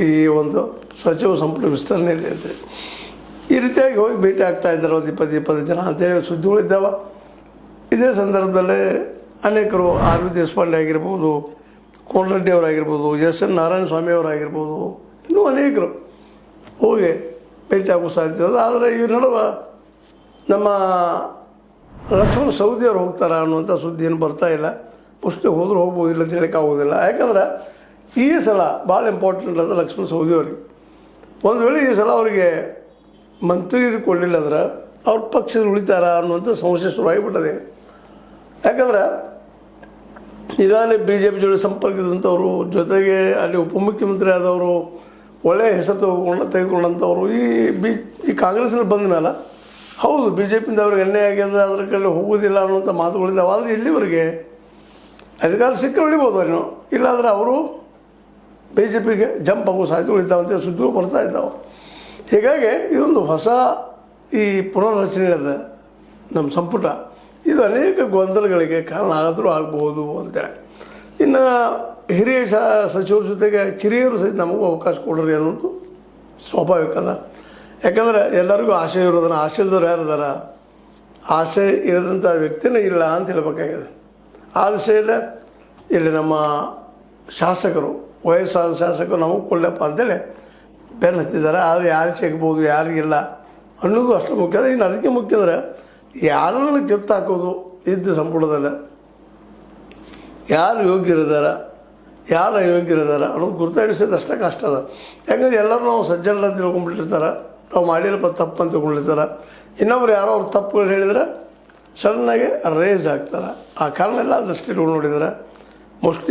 ಈ ಒಂದು ಸಚಿವ ಸಂಪುಟ ವಿಸ್ತರಣೆಯಲ್ಲಿ ಅಂತೇಳಿ ಈ ರೀತಿಯಾಗಿ ಹೋಗಿ ಭೇಟಿ ಆಗ್ತಾ ಇದ್ದಾರೆ ಒಂದು 20 ಜನ ಅಂತೇಳಿ ಸುದ್ದಿಗಳಿದ್ದಾವೆ. ಇದೇ ಸಂದರ್ಭದಲ್ಲೇ ಅನೇಕರು ಆರ್ ವಿ ದೇಶಪಾಂಡೆ ಆಗಿರ್ಬೋದು, ಕೋನರೆಡ್ಡಿ ಅವರಾಗಿರ್ಬೋದು, ಎಸ್ ಎನ್ ನಾರಾಯಣ ಸ್ವಾಮಿ ಅವರಾಗಿರ್ಬೋದು, ಇನ್ನೂ ಅನೇಕರು ಹೋಗಿ ಭೇಟಿ ಆಗೋ ಸಾಧ್ಯತೆ ಇದೆ. ಆದರೆ ಈ ನಡುವೆ ನಮ್ಮ ಲಕ್ಷ್ಮಣ ಸವದಿ ಅವರು ಹೋಗ್ತಾರ ಅನ್ನುವಂಥ ಸುದ್ದಿ ಏನು ಬರ್ತಾ ಇಲ್ಲ. ಮೋಸ್ಟ್ಲಿ ಹೋದ್ರೂ ಹೋಗ್ಬೋದಿಲ್ಲ ಅಂತ ಹೇಳಕ್ಕೆ ಆಗೋದಿಲ್ಲ. ಯಾಕಂದ್ರೆ ಈ ಸಲ ಭಾಳ ಇಂಪಾರ್ಟೆಂಟ್ ಅದು ಲಕ್ಷ್ಮಣ ಸವದಿ ಅವ್ರಿಗೆ. ಒಂದು ವೇಳೆ ಈ ಸಲ ಅವರಿಗೆ ಮಂತ್ರಿ ಕೊಡಲಿಲ್ಲ ಅಂದ್ರೆ ಅವ್ರ ಪಕ್ಷದಲ್ಲಿ ಉಳಿತಾರ ಅನ್ನುವಂಥ ಸಮಸ್ಯೆ ಶುರುವಾಗಿಬಿಟ್ಟದೆ. ಯಾಕಂದ್ರೆ ಈಗಾಗಲೇ BJP ಜೊತೆ ಸಂಪರ್ಕದಂಥವ್ರು, ಜೊತೆಗೆ ಅಲ್ಲಿ ಉಪಮುಖ್ಯಮಂತ್ರಿ ಆದವರು, ಒಳ್ಳೆಯ ಹೆಸರು ತೆಗೆದುಕೊಂಡಂಥವ್ರು ಈ ಕಾಂಗ್ರೆಸ್ನಲ್ಲಿ ಬಂದ ಮೇಲೆ ಹೌದು BJPಯಿಂದ ಅವ್ರಿಗೆ ಎಣ್ಣೆ ಆಗ್ಯದ, ಅದ್ರ ಕಡೆ ಹೋಗೋದಿಲ್ಲ ಅನ್ನೋಂಥ ಮಾತುಗಳಿದ್ದಾವೆ. ಆದರೆ ಇಲ್ಲಿವರೆಗೆ ಅಧಿಕಾರ ಸಿಕ್ಕರೆ ಉಳಿಬೋದು ಏನೋ, ಇಲ್ಲಾಂದರೆ ಅವರು BJPಗೆ ಜಂಪ್ ಆಗೋ ಸಾಧ್ಯತೆಗಳಿದ್ದಾವೆ ಅಂತ ಸುದ್ದಿಗಳು ಬರ್ತಾ ಇದ್ದಾವೆ. ಹೀಗಾಗಿ ಇದೊಂದು ಹೊಸ ಈ ಪುನರ್ರಚನೆ ಅದ ನಮ್ಮ ಸಂಪುಟ, ಇದು ಅನೇಕ ಗೊಂದಲಗಳಿಗೆ ಕಾರಣ ಆದರೂ ಆಗಬಹುದು ಅಂತೇಳಿ. ಇನ್ನು ಹಿರಿಯ ಸಚಿವರ ಜೊತೆಗೆ ಕಿರಿಯರು ಸಹಿತ ನಮಗೂ ಅವಕಾಶ ಕೊಡ್ರಿ ಅನ್ನೋದು ಸ್ವಾಭಾವಿಕ ಅದ. ಯಾಕಂದರೆ ಎಲ್ಲರಿಗೂ ಆಸೆ ಇರೋದನ್ನು, ಆಸೆ ಇಲ್ದವ್ರು ಯಾರಿದಾರ? ಆಸೆ ಇರದಂಥ ವ್ಯಕ್ತಿನೇ ಇಲ್ಲ ಅಂತ ಹೇಳಬೇಕಾಗಿದೆ. ಆ ದಿಶೆಯಲ್ಲೇ ಇಲ್ಲಿ ನಮ್ಮ ಶಾಸಕರು, ವಯಸ್ಸಾದ ಶಾಸಕರು ನಮಗೆ ಕೊಡಲಪ್ಪ ಅಂತೇಳಿ ಬೆನ್ನು ಹತ್ತಿದ್ದಾರೆ. ಆದರೆ ಯಾರು ಸಿಗ್ಬೋದು, ಯಾರಿಗಿಲ್ಲ ಅನ್ನೋದು ಅಷ್ಟು ಮುಖ್ಯ ಅದ. ಇನ್ನು ಅದಕ್ಕೆ ಮುಖ್ಯ ಅಂದರೆ ಯಾರನ್ನು ಕಿತ್ತಾಕೋದು ಇದ್ದ ಸಂಪುಟದಲ್ಲೇ ಯಾರು ಯೋಗ್ಯರಿದಾರ, ಯಾರು ಅಯೋಗ್ಯರಿದಾರ ಅನ್ನೋದು ಗುರುತಾಡಿಸೋದು ಅಷ್ಟೇ ಕಷ್ಟ ಅದ. ಯಾಕಂದ್ರೆ ಎಲ್ಲರೂ ನಾವು ಸಜ್ಜನರ ತಿಳ್ಕೊಂಡ್ಬಿಟ್ಟಿರ್ತಾರೆ, ತಾವು ಮಾಡಿರಪ್ಪ ತಪ್ಪು ಅಂತ ತಿಳ್ಕೊಂಡಿರ್ತಾರೆ. ಇನ್ನೊಬ್ರು ಯಾರೋ ಅವ್ರು ತಪ್ಪುಗಳು ಹೇಳಿದ್ರೆ ಸಡನ್ನಾಗಿ ರೇಸ್ ಆಗ್ತಾರೆ. ಆ ಕಾರಣ ಎಲ್ಲ ದೃಷ್ಟಿ ನೋಡಿದರೆ ಮೋಸ್ಟ್ಲಿ